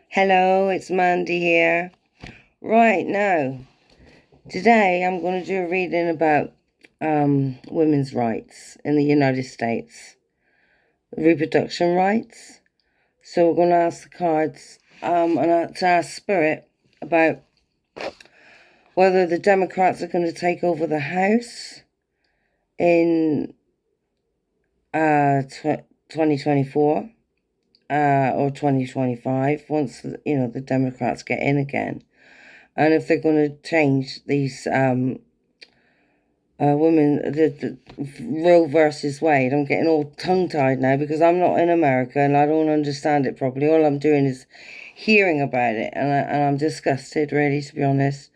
Hello, it's Mandy here. Right now, today I'm going to do a reading about women's rights in the United States, reproduction rights. So we're going to ask the cards and to ask Spirit about whether the Democrats are going to take over the House in 2024 or 2025 once the Democrats get in again. And if they're going to change these women, the Roe versus Wade. I'm getting all tongue-tied now because I'm not in America and I don't understand it properly. All I'm doing is hearing about it, and I'm disgusted, really, to be honest.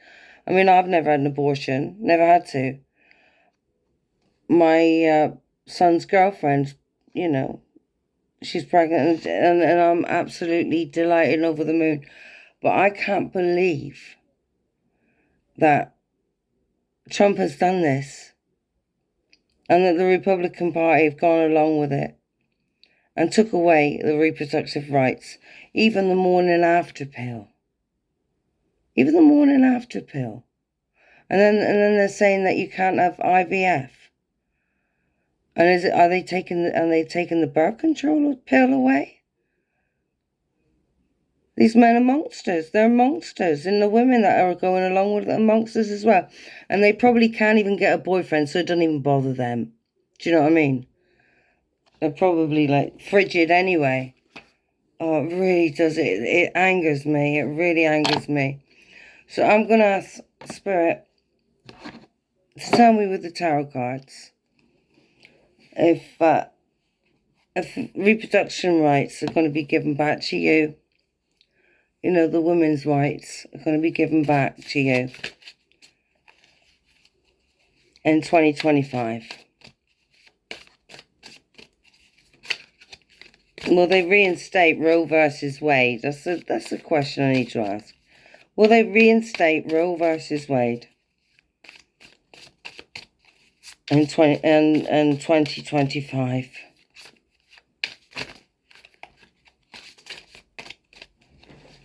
I mean, I've never had an abortion, never had to. My son's girlfriend, she's pregnant, and I'm absolutely delighted and over the moon. But I can't believe that Trump has done this and that the Republican Party have gone along with it and took away the reproductive rights, even the morning after pill. Even the morning after pill. And then they're saying that you can't have IVF. And are they taking the birth control pill away? These men are monsters. They're monsters. And the women that are going along with it are monsters as well. And they probably can't even get a boyfriend, so it doesn't even bother them. Do you know what I mean? They're probably like frigid anyway. Oh, it really does. It angers me. It really angers me. So I'm going to ask Spirit to tell me with the tarot cards if reproduction rights are going to be given back to you. The women's rights are going to be given back to you in 2025. Will they reinstate Roe versus Wade? That's the question I need to ask. Will they reinstate Roe versus Wade in 2025?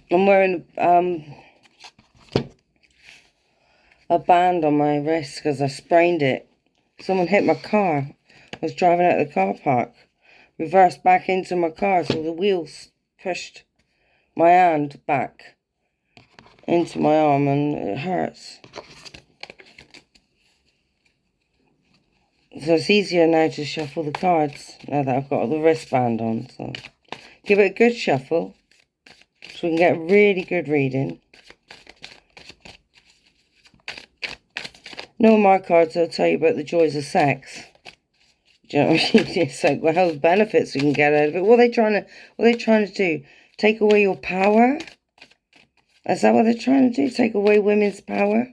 I'm wearing a band on my wrist because I sprained it. Someone hit my car. I was driving out of the car park. Reversed back into my car, so the wheels pushed my hand back into my arm, and it hurts. So it's easier now to shuffle the cards now that I've got the wristband on. So give it a good shuffle so we can get a really good reading. No, my cards will tell you about the joys of sex. Do you know what I mean? It's like, well, health benefits we can get out of it. What are they trying to do? Take away your power? Is that what they're trying to do? Take away women's power?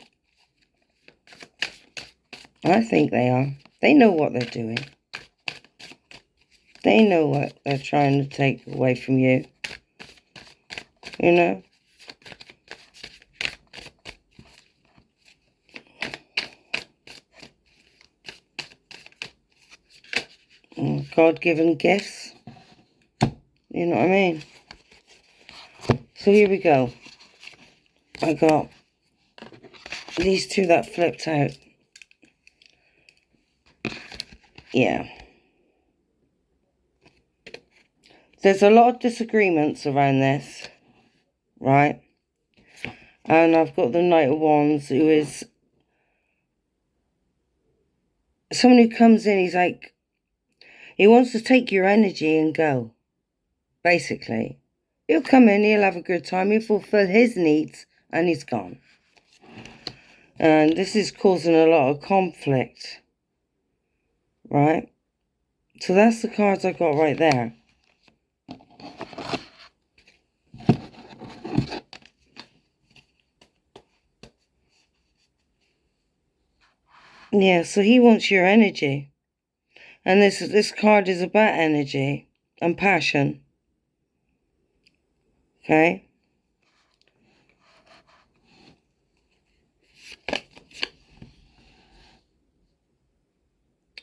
I think they are. They know what they're doing. They know what they're trying to take away from you. You know? God-given gifts. You know what I mean? So here we go. I got these two that flipped out. Yeah. There's a lot of disagreements around this, right? And I've got the Knight of Wands, who is someone who comes in, he's like, he wants to take your energy and go, basically. He'll come in, he'll have a good time, he'll fulfill his needs, and he's gone. And this is causing a lot of conflict, right? So that's the cards I got right there. Yeah, so he wants your energy. And this card is about energy and passion. Okay?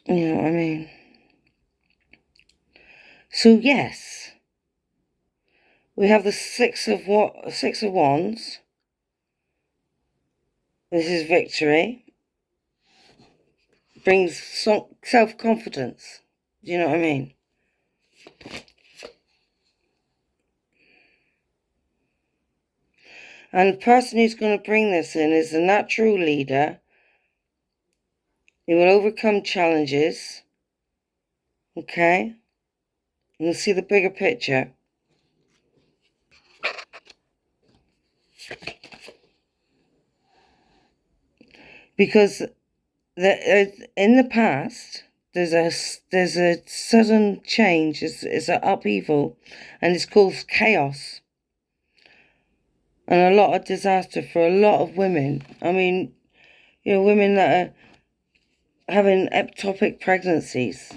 You know what I mean? So yes, We have the Six of Wands. This is victory. Brings self-confidence. Do you know what I mean? And the person who's going to bring this in is a natural leader. He will overcome challenges. Okay? You'll see the bigger picture. Because in the past, there's a sudden change. It's an upheaval, and it's called chaos. And a lot of disaster for a lot of women. I mean, women that are having ectopic pregnancies,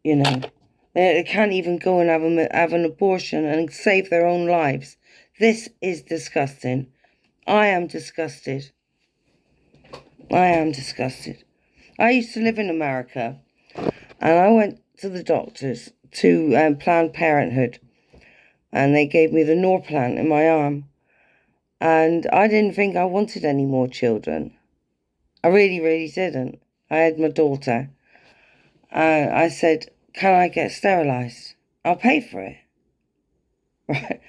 They can't even go and have an abortion and save their own lives. This is disgusting. I am disgusted. I am disgusted. I used to live in America, and I went to the doctors to Planned Parenthood, and they gave me the Norplant in my arm. And I didn't think I wanted any more children. I really, really didn't. I had my daughter. I said, can I get sterilised? I'll pay for it. Right.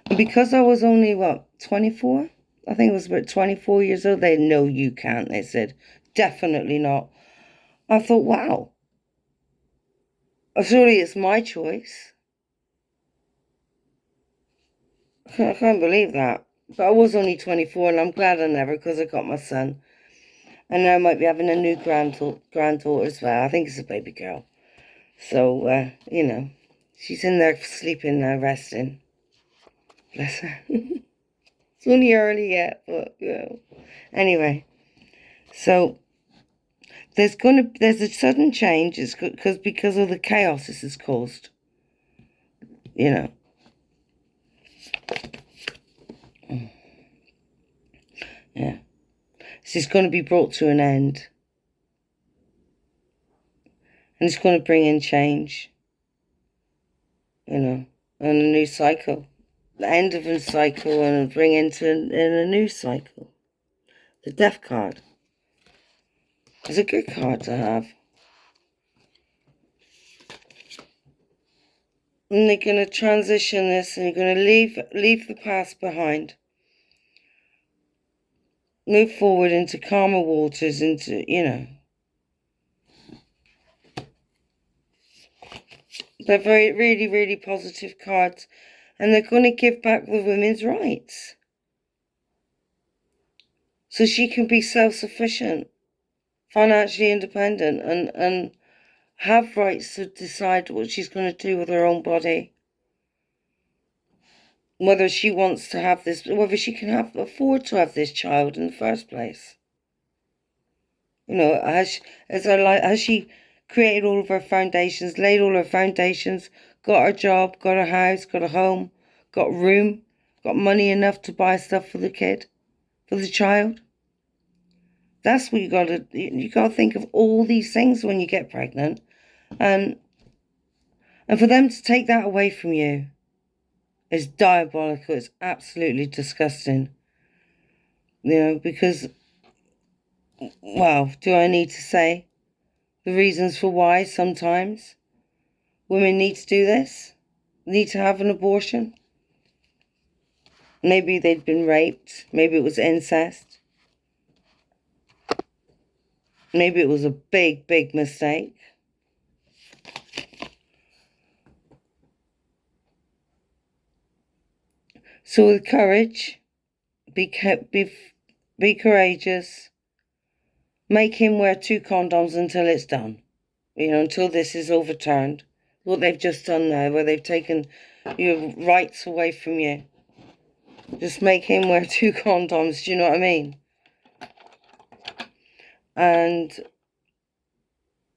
And because I was only, 24? I think it was about 24 years old. They, no, you can't. They said, definitely not. I thought, wow. Surely it's my choice. I can't believe that. But I was only 24, and I'm glad I never, because I got my son. And now I might be having a new granddaughter as well. I think it's a baby girl. So, she's in there sleeping now, resting. Bless her. It's only early yet, but, Anyway, so there's a sudden change. It's because of the chaos this has caused. Yeah. This is going to be brought to an end. And it's going to bring in change. And a new cycle. The end of a cycle and bring in a new cycle. The Death card is a good card to have. And they're going to transition this, and you're going to leave the past behind. Move forward into calmer waters, They're very, really, really positive cards. And they're going to give back the women's rights. So she can be self-sufficient, financially independent, and have rights to decide what she's going to do with her own body. Whether she wants to have this, whether she can afford to have this child in the first place. Has she created all of her foundations, laid all her foundations, got her job, got a house, got a home, got room, got money enough to buy stuff for the kid, for the child? That's what you got to think of all these things when you get pregnant. And for them to take that away from you is diabolical. It's absolutely disgusting. Because, do I need to say the reasons for why sometimes women need to do this? Need to have an abortion? Maybe they'd been raped. Maybe it was incest. Maybe it was a big, big mistake. So with courage, be courageous. Make him wear 2 condoms until it's done. Until this is overturned. What they've just done now, where they've taken your rights away from you. Just make him wear 2 condoms, do you know what I mean? And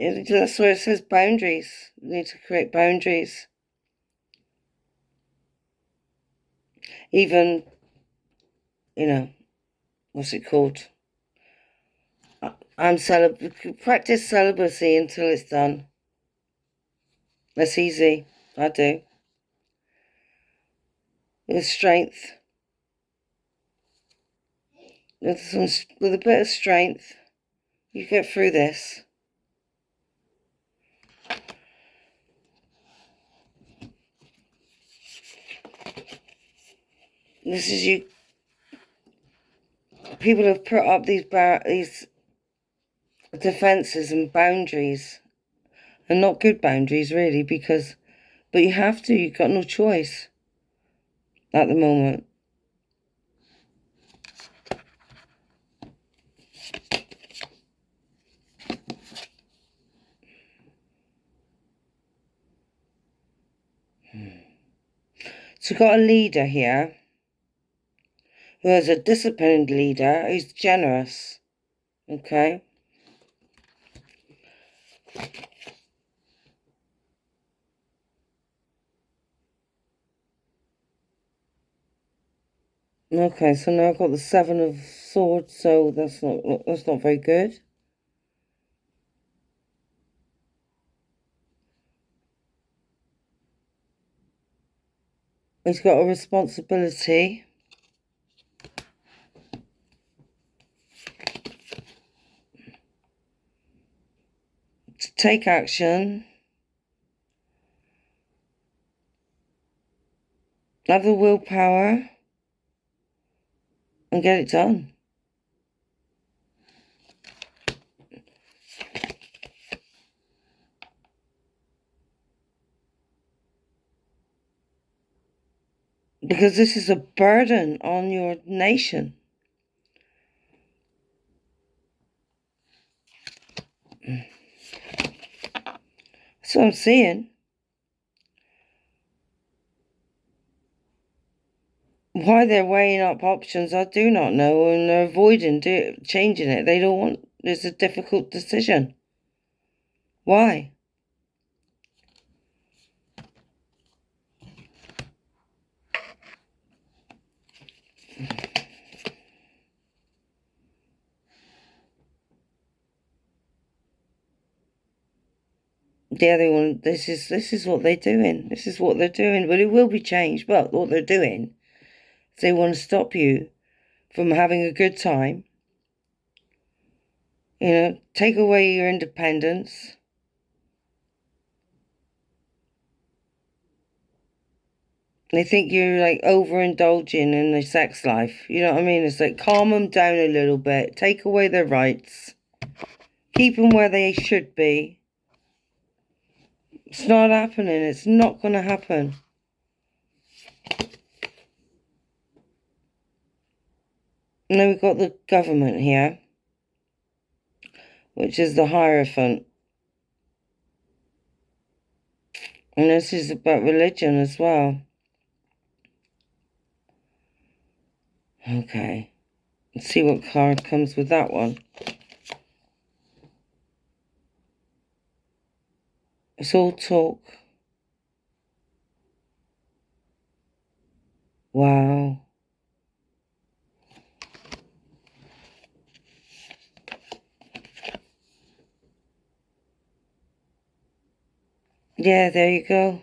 that's where it says boundaries. You need to create boundaries. Even, what's it called? Practice celibacy until it's done. That's easy. I do. with strength, with a bit of strength, you get through this. This is you. People have put up these defenses and boundaries, and not good boundaries really, but you have to. You've got no choice at the moment. So we've got a leader here who is a disciplined leader who's generous. Okay. Okay, so now I've got the Seven of Swords, so that's not very good. He's got a responsibility to take action, have the willpower, and get it done. Because this is a burden on your nation. That's what I'm seeing. Why they're weighing up options, I do not know, and they're avoiding changing it. They don't want. It's a difficult decision. Why? Yeah, they want. This is what they're doing. This is what they're doing. But it will be changed. But what they're doing is they want to stop you from having a good time. You know, take away your independence. They think you're like overindulging in their sex life. You know what I mean? It's like calm them down a little bit. Take away their rights. Keep them where they should be. It's not happening. It's not going to happen. And then we've got the government here, which is the Hierophant. And this is about religion as well. Okay. Let's see what card comes with that one. It's all talk. Wow. Yeah, there you go.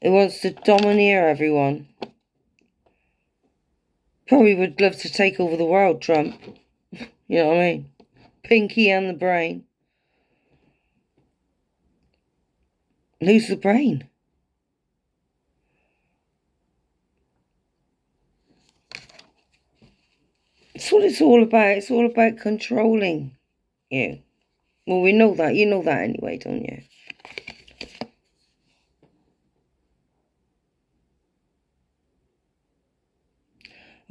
It wants to domineer everyone. Probably would love to take over the world, Trump. You know what I mean? Pinky and the brain. Who's the brain? It's what it's all about. It's all about controlling you. Well, we know that. You know that anyway, don't you?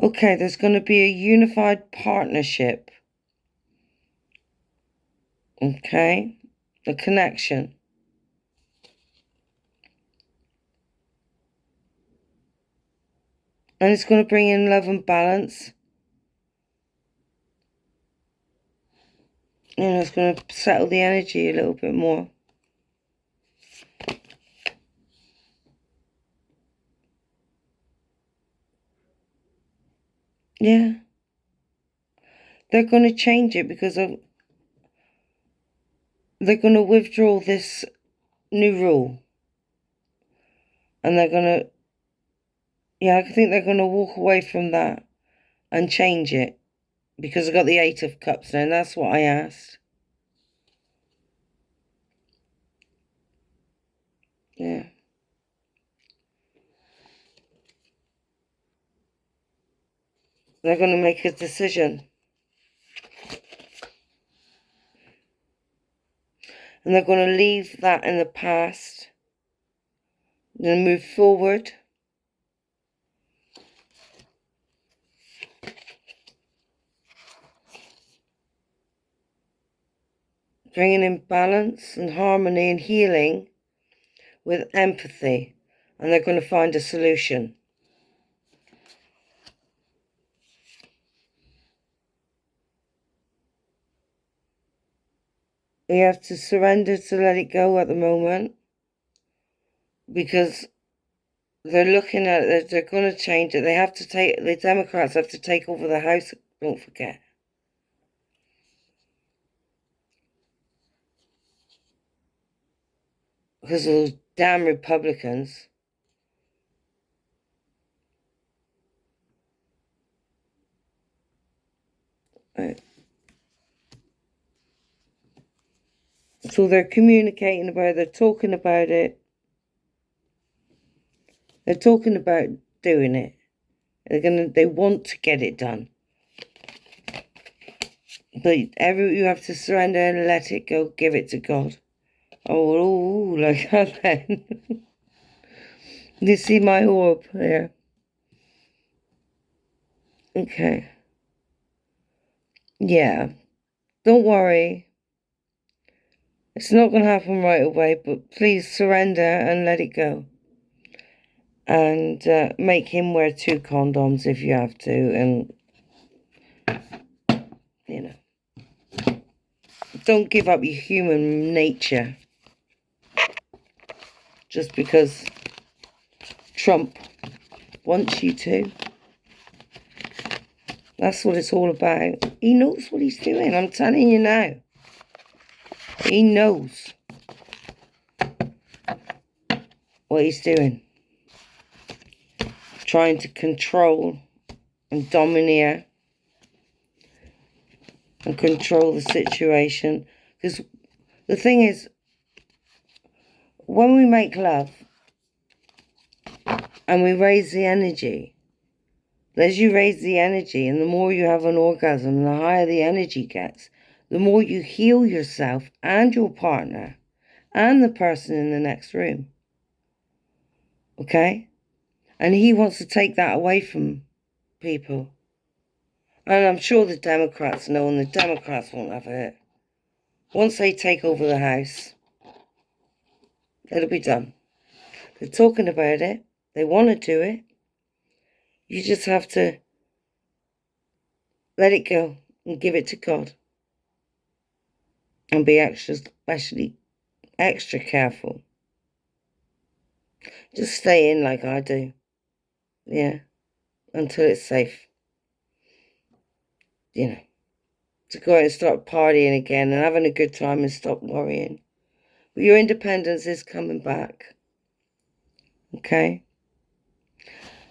Okay, there's going to be a unified partnership. Okay? A connection. And it's going to bring in love and balance. You know, it's going to settle the energy a little bit more. Yeah. They're going to change it because they're going to withdraw this new rule. And they're going to, yeah, I think they're going to walk away from that and change it. Because I got the 8 of Cups now, and that's what I asked. Yeah. They're going to make a decision. And they're going to leave that in the past. They're going to move forward. Bringing in balance and harmony and healing with empathy. And they're going to find a solution. You have to surrender to let it go at the moment. Because they're looking at it, they're going to change it. They have to take, the Democrats have to take over the House, don't forget. Because of those damn Republicans. Right. So they're communicating about it, they're talking about it. They're talking about doing it. They want to get it done. But you have to surrender and let it go, give it to God. Oh, like that then. You see my orb there? Okay. Yeah. Don't worry. It's not going to happen right away, but please surrender and let it go. And make him wear 2 condoms if you have to. And, you know, don't give up your human nature just because Trump wants you to. That's what it's all about. He knows what he's doing. I'm telling you now. He knows what he's doing. Trying to control and domineer and control the situation. Because the thing is, when we make love and we raise the energy, as you raise the energy and the more you have an orgasm, the higher the energy gets, the more you heal yourself and your partner and the person in the next room. Okay? And he wants to take that away from people. And I'm sure the Democrats know, and the Democrats won't have it. Once they take over the House, it'll be done. They're talking about it. They want to do it. You just have to let it go and give it to God. And be especially extra careful. Just stay in like I do. Yeah. Until it's safe. You know. To go out and start partying again and having a good time and stop worrying. But your independence is coming back. Okay?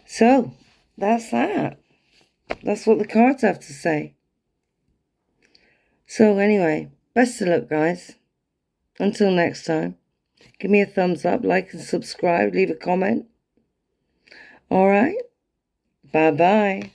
So, that's that. That's what the cards have to say. So anyway, best of luck, guys. Until next time, give me a thumbs up, like and subscribe, leave a comment. All right? Bye-bye.